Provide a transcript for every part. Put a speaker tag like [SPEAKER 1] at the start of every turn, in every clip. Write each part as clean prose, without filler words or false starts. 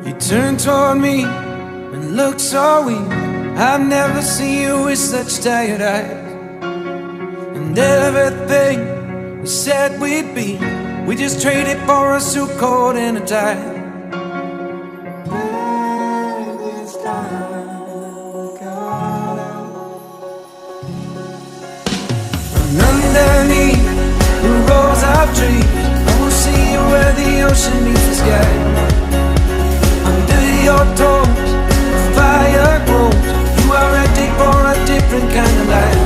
[SPEAKER 1] You turned toward me and looked so weak. I've never seen you with such tired eyes. And everything we said we'd be, we just traded for a suit coat and a tie. And underneath the rows of trees, I will see you where the ocean meets the sky. Under your toes, the fire grows. You are ready for a different kind of life.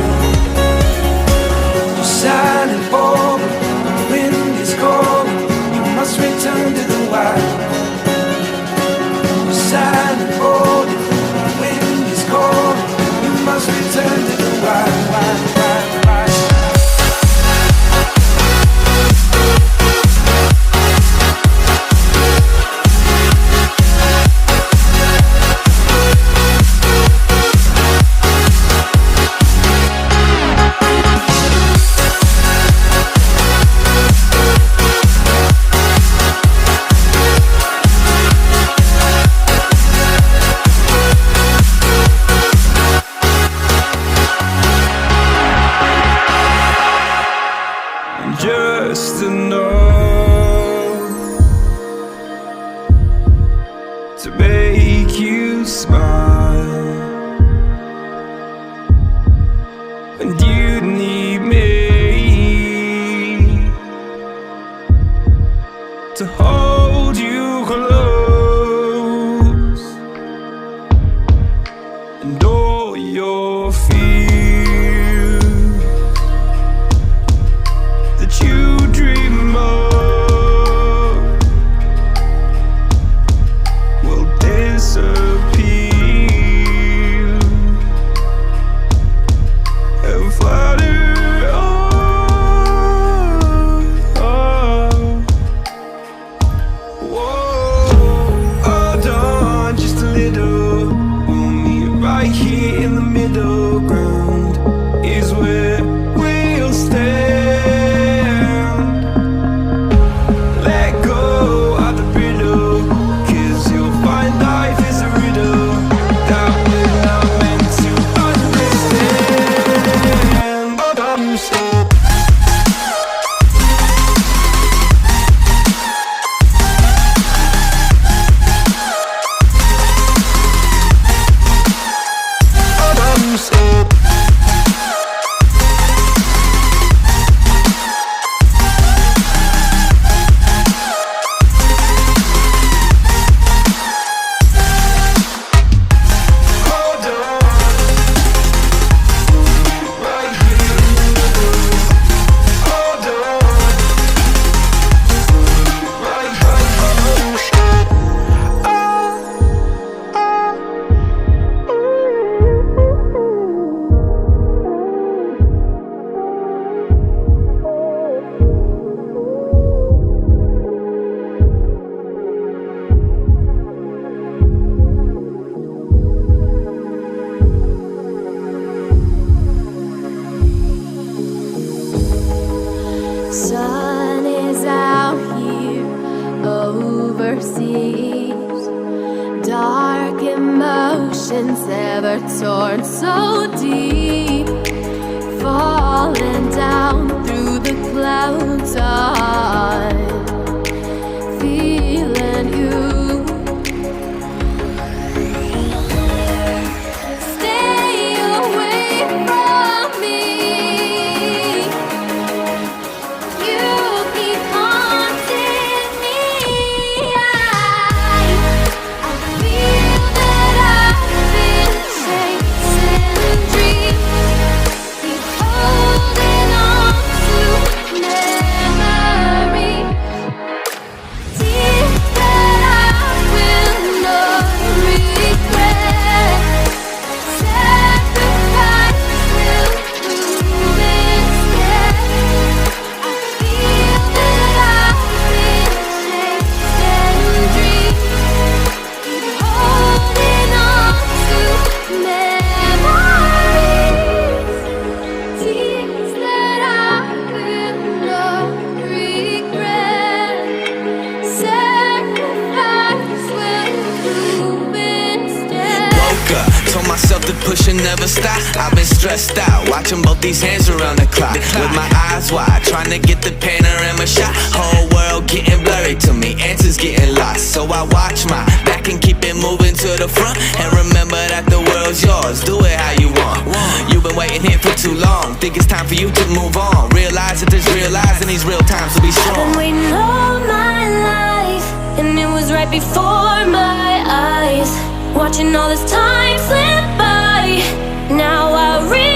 [SPEAKER 1] You're silent forward, the wind is cold. You must return to the wild. You're silent forward, the wind is cold. You must return to the wild, wild, wild, wild. Just enough to make you smile, and you need me to hold you close, and all your fears that you dream of will disappear and flutter on. Whoa, hold on just a little. We'll meet right here in the middle ground is where we'll stand.
[SPEAKER 2] Sun is out here overseas. Dark emotions ever torn so deep, falling down through the clouds. I'm feeling you. Stay away from me. You keep haunting me. I feel that I've been chasing dreams. Keep holding on to memories.
[SPEAKER 3] Told myself to push and never stop. I've been stressed out, watching both these hands around the clock. With my eyes wide, trying to get the panorama shot. Whole world getting blurry to me, answers getting lost. So I watch my back and keep it moving to the front. And remember that the world's yours, do it how you want. You've been waiting here for too long, think it's time for you to move on. Realize that there's real lies in these real times, so be strong.
[SPEAKER 2] I've been waiting all my life, and it was right before my eyes. Watching all this time slip by, now I realize.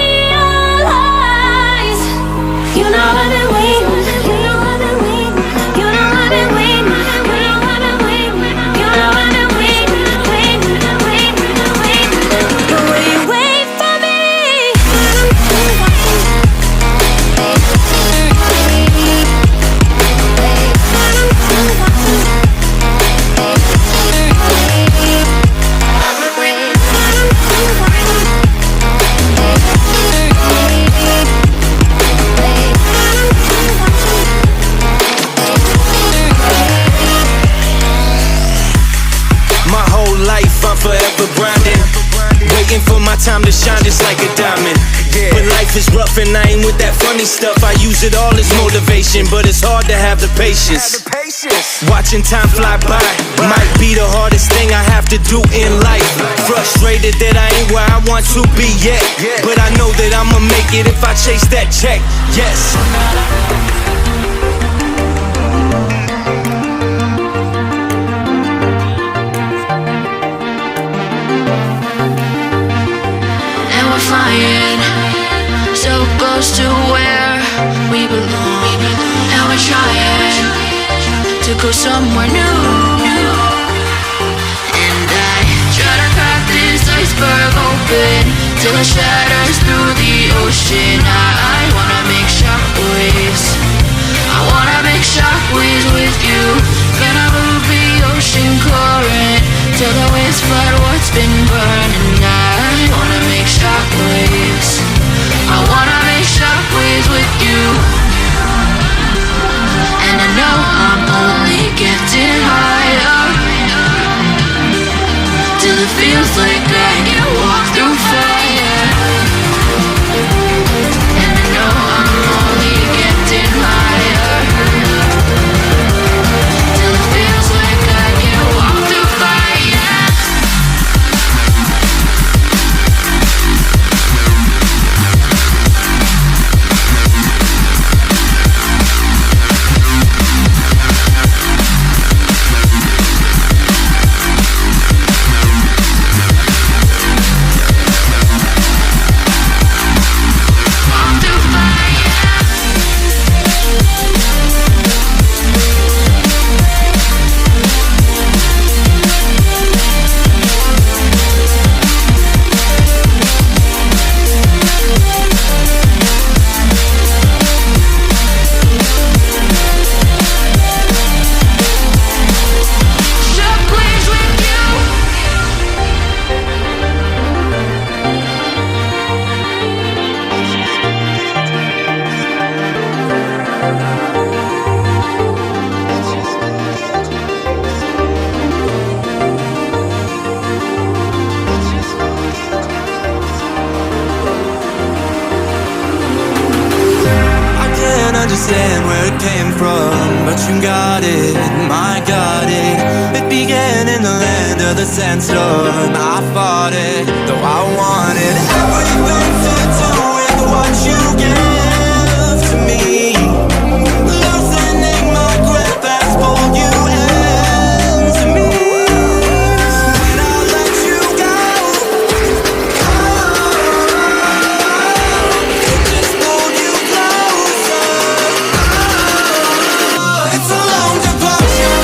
[SPEAKER 2] You know I've been waiting, you know I've been waiting, you know I've been waiting, you know I've been waiting, you know I've been waiting, waiting, waiting, waiting. The way you wait for me.
[SPEAKER 3] I'm forever grinding, waiting for my time to shine just like a diamond. When life is rough and I ain't with that funny stuff, I use it all as motivation, but it's hard to have the patience. Watching time fly by might be the hardest thing I have to do in life. Frustrated that I ain't where I want to be yet, but I know that I'ma make it if I chase that check. Yes.
[SPEAKER 2] Flying so close to where we belong, and we're trying to go somewhere new. And I try to crack this iceberg open till it shatters through the ocean. I wanna make shockwaves, I wanna make shockwaves with you. Gonna move the ocean current till the waves flood what's been burning. I wanna make shockwaves, I wanna make shockwaves with you. And I know I'm only getting higher, till it feels like I can walk through fire. And I know I'm only getting higher, till it feels like I can walk through fire.
[SPEAKER 1] Understand where it came from, but you got it, I got it. It began in the land of the sandstorm. I fought it, though I wanted everything to do with what you gave to me. Loosening my grip as for you and to me. When I let you go, it just pulled you closer. It's a long departure.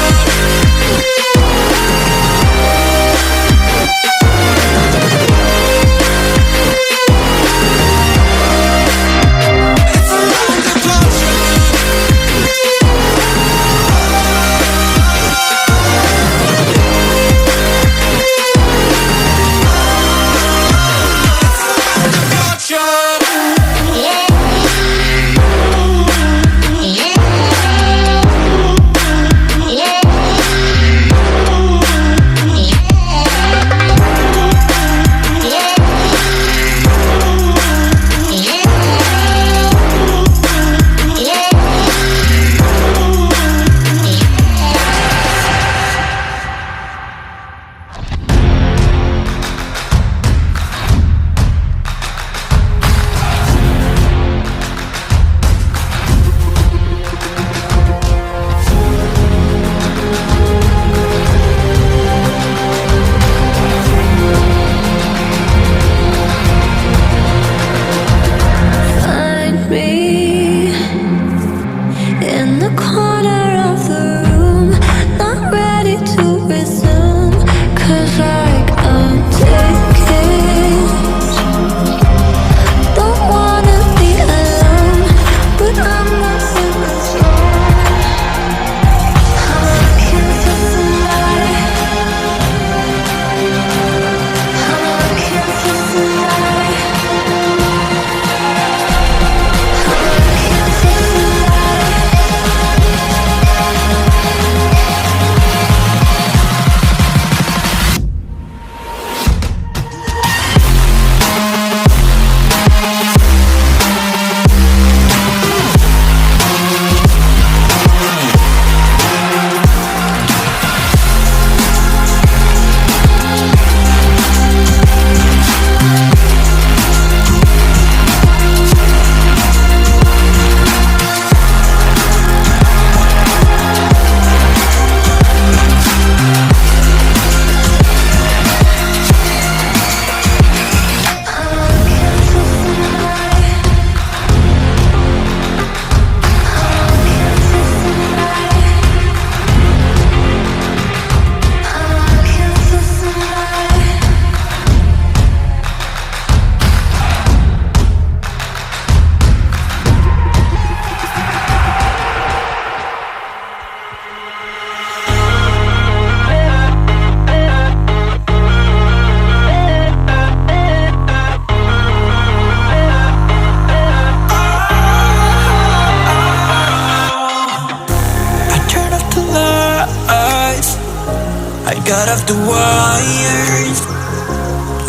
[SPEAKER 1] of the wires.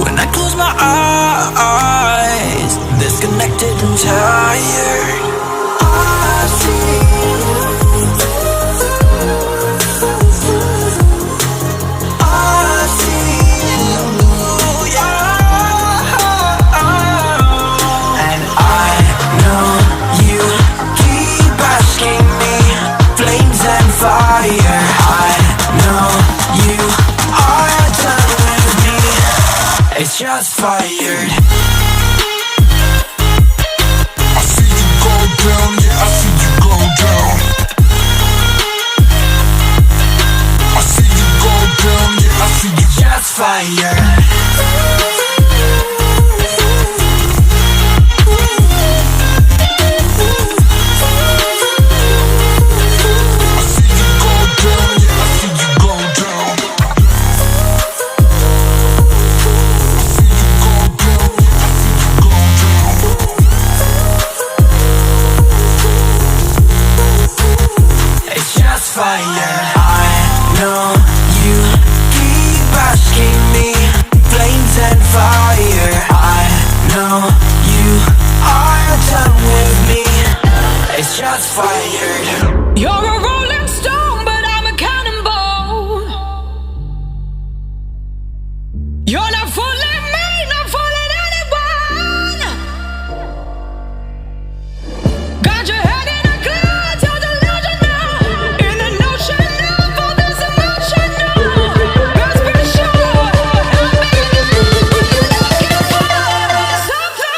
[SPEAKER 1] When I close my eyes, disconnected and tired. I see fire. I know you are done with me. It's just fired. I see you go down, yeah, I see you go down. I see you go down, yeah, I see you just fired. Fire. I know you keep asking me, flames and fire. I know you are done with me. It's just fired.
[SPEAKER 2] You're a rolling stone, but I'm a cannonball. You're not fooling me, not fooling anyone. Got your head in a cloud, you're delusional. In an ocean of all this emotional. Let's be sure, I'm looking for something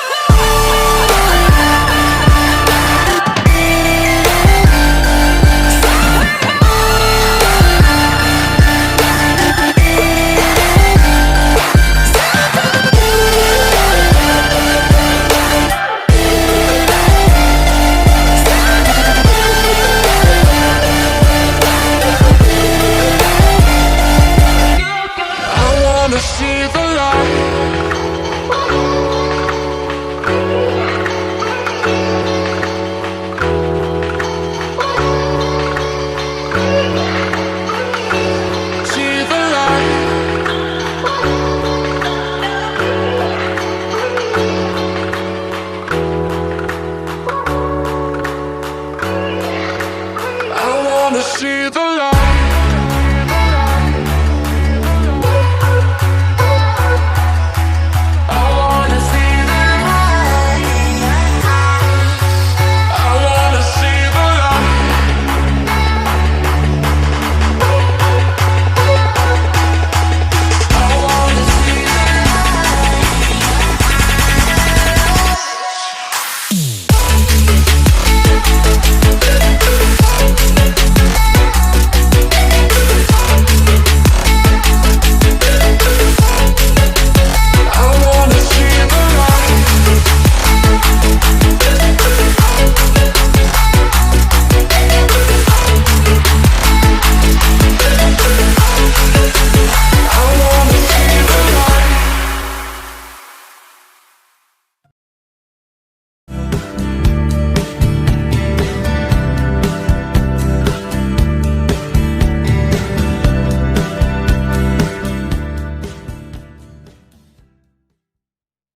[SPEAKER 1] I wanna see the